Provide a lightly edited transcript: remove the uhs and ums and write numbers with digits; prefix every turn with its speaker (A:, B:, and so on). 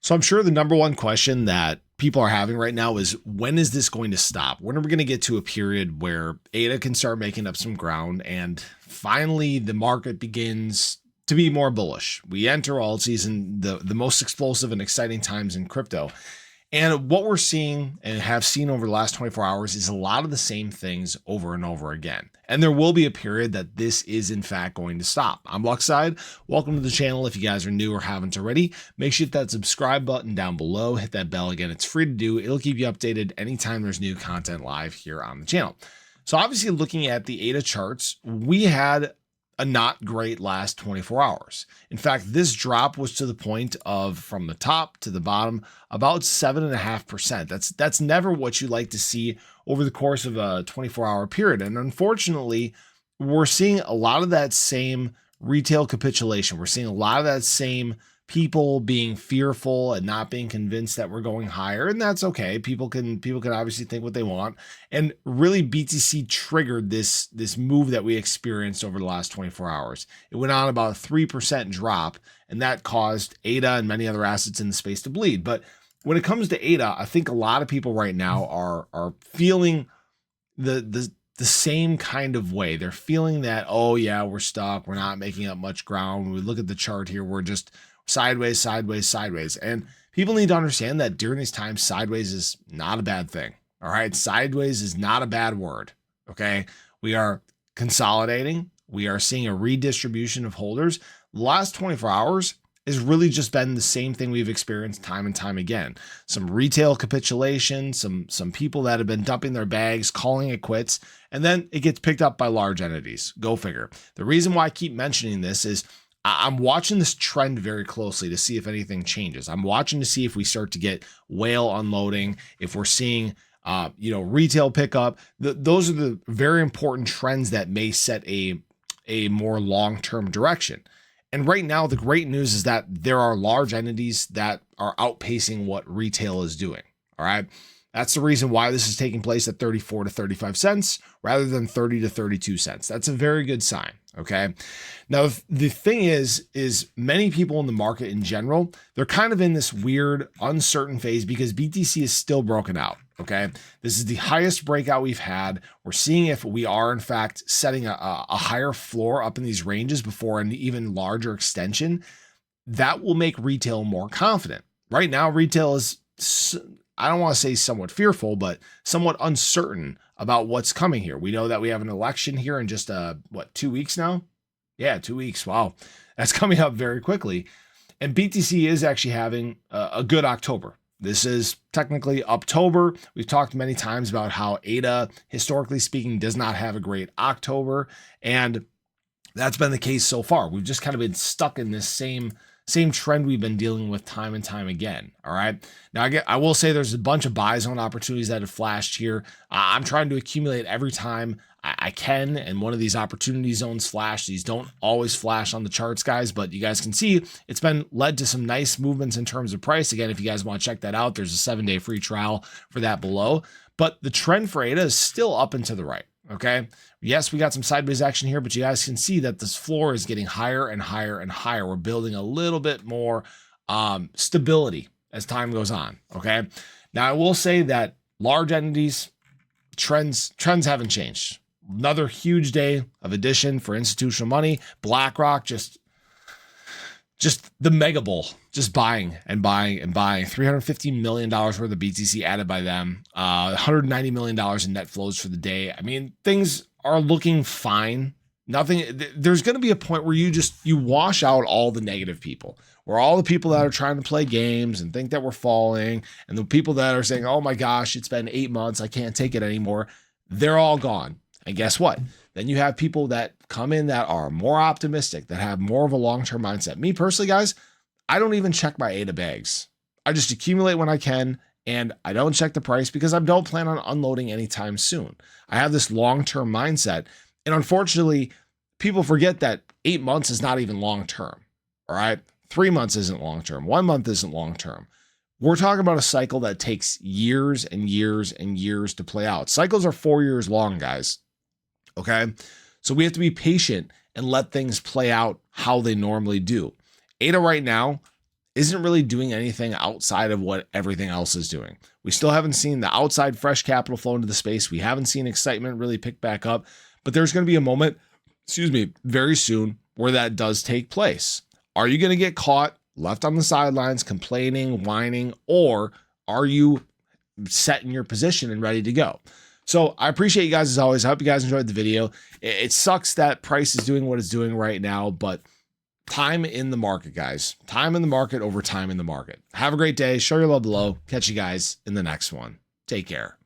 A: So I'm sure the number one question that people are having right now is, when is this going to stop? When are we going to get to a period where ADA can start making up some ground and finally the market begins to be more bullish? We enter alt season, the most explosive and exciting times in crypto. And what we're seeing and have seen over the last 24 hours is a lot of the same things over and over again. And there will be a period that this is in fact going to stop. I'm Luckside. Welcome to the channel. If you guys are new or haven't already, make sure you hit that subscribe button down below. Hit that bell again. It's free to do. It'll keep you updated anytime there's new content live here on the channel. So obviously, looking at the ADA charts, we had a not great last 24 hours. In fact, this drop was to the point of, from the top to the bottom, about 7.5%. That's never what you like to see over the course of a 24-hour period. And unfortunately, we're seeing a lot of that same retail capitulation. We're seeing a lot of that same people being fearful and not being convinced that we're going higher, and that's okay. People can obviously think what they want, and really BTC triggered this move that we experienced over the last 24 hours. It went on about a 3% drop, and that caused ADA and many other assets in the space to bleed. But when it comes to ADA, I think a lot of people right now are feeling the same kind of way. They're feeling that, oh yeah, we're stuck, we're not making up much ground. When we look at the chart here, we're just sideways, sideways, sideways. And people need to understand that during these times, sideways is not a bad thing. All right. Sideways is not a bad word. Okay. We are consolidating. We are seeing a redistribution of holders. The last 24 hours has really just been the same thing we've experienced time and time again. Some retail capitulation, some people that have been dumping their bags, calling it quits, and then it gets picked up by large entities. Go figure. The reason why I keep mentioning this is I'm watching this trend very closely to see if anything changes. I'm watching to see if we start to get whale unloading, if we're seeing retail pickup. Those are the very important trends that may set a more long-term direction. And right now, the great news is that there are large entities that are outpacing what retail is doing. All right. That's the reason why this is taking place at 34 to 35 cents rather than 30 to 32 cents. That's a very good sign. Okay. Now, the thing is many people in the market in general, they're kind of in this weird, uncertain phase because BTC is still broken out. Okay. This is the highest breakout we've had. We're seeing if we are in fact setting a higher floor up in these ranges before an even larger extension. That will make retail more confident. Right now, retail is, I don't want to say somewhat fearful, but somewhat uncertain about what's coming here. We know that we have an election here in just 2 weeks now? Yeah, 2 weeks. Wow. That's coming up very quickly. And BTC is actually having a good October. This is technically October. We've talked many times about how ADA, historically speaking, does not have a great October. And that's been the case so far. We've just kind of been stuck in this same trend we've been dealing with time and time again. All right. Now, I will say there's a bunch of buy zone opportunities that have flashed here. I'm trying to accumulate every time I can. And one of these opportunity zones flash. These don't always flash on the charts, guys, but you guys can see it's been led to some nice movements in terms of price. Again, if you guys want to check that out, there's a 7-day free trial for that below. But the trend for ADA is still up and to the right. Okay. Yes, we got some sideways action here, but you guys can see that this floor is getting higher and higher and higher. We're building a little bit more stability as time goes on. Okay. Now I will say that large entities trends haven't changed. Another huge day of addition for institutional money. BlackRock just the mega bull, just buying and buying and buying. $350 million worth of BTC added by them. $190 million in net flows for the day. I mean, things are looking fine. There's going to be a point where you wash out all the negative people, where all the people that are trying to play games and think that we're falling, and the people that are saying, oh my gosh, it's been 8 months, I can't take it anymore. They're all gone. And guess what? Then you have people that come in that are more optimistic, that have more of a long-term mindset. Me personally, guys, I don't even check my ADA bags. I just accumulate when I can, and I don't check the price because I don't plan on unloading anytime soon. I have this long-term mindset, and unfortunately, people forget that 8 months is not even long-term, all right? 3 months isn't long-term. 1 month isn't long-term. We're talking about a cycle that takes years and years and years to play out. Cycles are 4 years long, guys. Okay. So we have to be patient and let things play out how they normally do. ADA right now isn't really doing anything outside of what everything else is doing. We still haven't seen the outside fresh capital flow into the space. We haven't seen excitement really pick back up, but there's going to be a moment, very soon where that does take place. Are you going to get caught left on the sidelines, complaining, whining, or are you set in your position and ready to go? So I appreciate you guys as always. I hope you guys enjoyed the video. It sucks that price is doing what it's doing right now, but time in the market, guys. Time in the market over time in the market. Have a great day. Show your love below. Catch you guys in the next one. Take care.